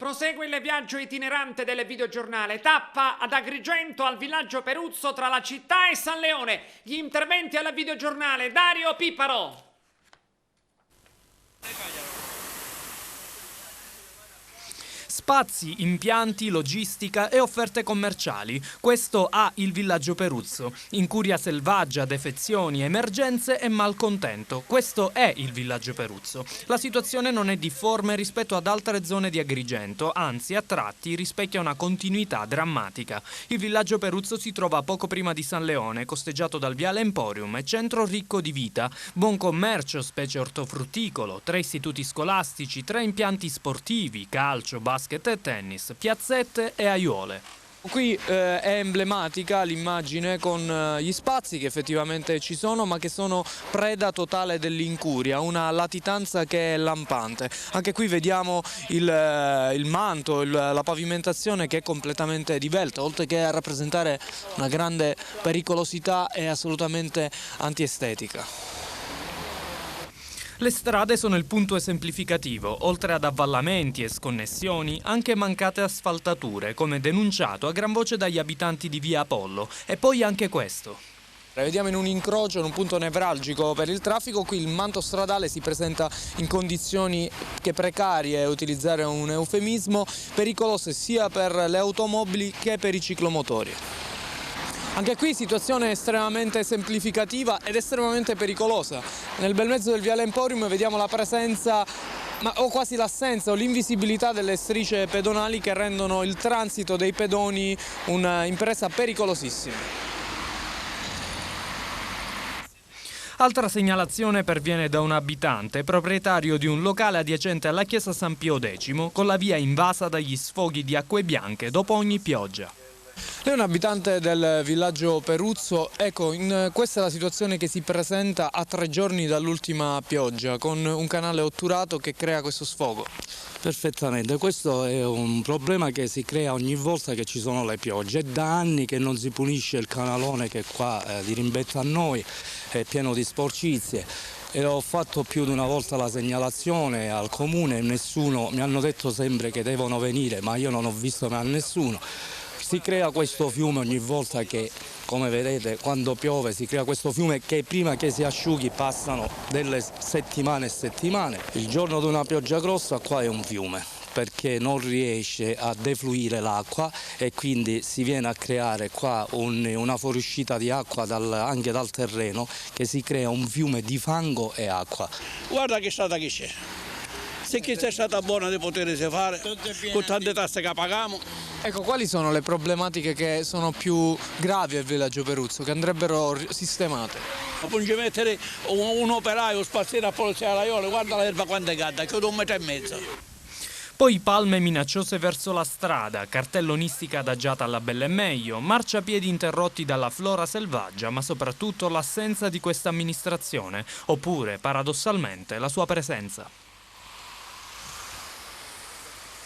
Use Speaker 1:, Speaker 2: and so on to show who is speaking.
Speaker 1: Prosegue il viaggio itinerante del videogiornale. Tappa ad Agrigento, al villaggio Peruzzo tra la città e San Leone. Gli interventi al videogiornale, Dario Piparo.
Speaker 2: Spazi, impianti, logistica e offerte commerciali. Questo ha il villaggio Peruzzo. Incuria selvaggia, defezioni, emergenze e malcontento. Questo è il villaggio Peruzzo. La situazione non è difforme rispetto ad altre zone di Agrigento, anzi a tratti rispecchia una continuità drammatica. Il villaggio Peruzzo si trova poco prima di San Leone, costeggiato dal Viale Emporium, è centro ricco di vita, buon commercio, specie ortofrutticolo, 3 istituti scolastici, 3 impianti sportivi, calcio, basket e tennis, piazzette e aiuole.
Speaker 3: Qui è emblematica l'immagine con gli spazi che effettivamente ci sono, ma che sono preda totale dell'incuria, una latitanza che è lampante. Anche qui vediamo il manto, la pavimentazione che è completamente divelta, oltre che a rappresentare una grande pericolosità, è assolutamente antiestetica.
Speaker 2: Le strade sono il punto esemplificativo, oltre ad avvallamenti e sconnessioni, anche mancate asfaltature, come denunciato a gran voce dagli abitanti di Via Apollo. E poi anche questo.
Speaker 3: Vediamo in un incrocio, in un punto nevralgico per il traffico, qui il manto stradale si presenta in condizioni che precarie, utilizzare un eufemismo, pericolose sia per le automobili che per i ciclomotori. Anche qui situazione estremamente semplificativa ed estremamente pericolosa. Nel bel mezzo del Viale Emporium vediamo la presenza, o quasi l'assenza o l'invisibilità delle strisce pedonali che rendono il transito dei pedoni un'impresa pericolosissima.
Speaker 2: Altra segnalazione perviene da un abitante, proprietario di un locale adiacente alla chiesa San Pio X, con la via invasa dagli sfoghi di acque bianche dopo ogni pioggia.
Speaker 3: Lei è un abitante del villaggio Peruzzo, ecco, questa è la situazione che si presenta a 3 giorni dall'ultima pioggia, con un canale otturato che crea questo sfogo.
Speaker 4: Perfettamente, questo è un problema che si crea ogni volta che ci sono le piogge. È da anni che non si pulisce il canalone che qua di rimbetta a noi, è pieno di sporcizie. E ho fatto più di una volta la segnalazione al comune, nessuno, mi hanno detto sempre che devono venire, ma io non ho visto mai nessuno. Si crea questo fiume ogni volta che, come vedete, quando piove si crea questo fiume che prima che si asciughi passano delle settimane e settimane. Il giorno di una pioggia grossa qua è un fiume, perché non riesce a defluire l'acqua e quindi si viene a creare qua una fuoriuscita di acqua anche dal terreno, che si crea un fiume di fango e acqua.
Speaker 5: Guarda che strada che c'è. Se questa è stata buona di potersi fare, con tante tasse che paghiamo.
Speaker 3: Ecco, quali sono le problematiche che sono più gravi al villaggio Peruzzo, che andrebbero sistemate?
Speaker 5: Poi ci mettere un operaio spaziere a polizia all'aiole, guarda l'erba quanto è gatta, chiudo 1,5 metri.
Speaker 2: Poi palme minacciose verso la strada, cartellonistica adagiata alla bella e meglio, marciapiedi interrotti dalla flora selvaggia, ma soprattutto l'assenza di questa amministrazione, oppure, paradossalmente, la sua presenza.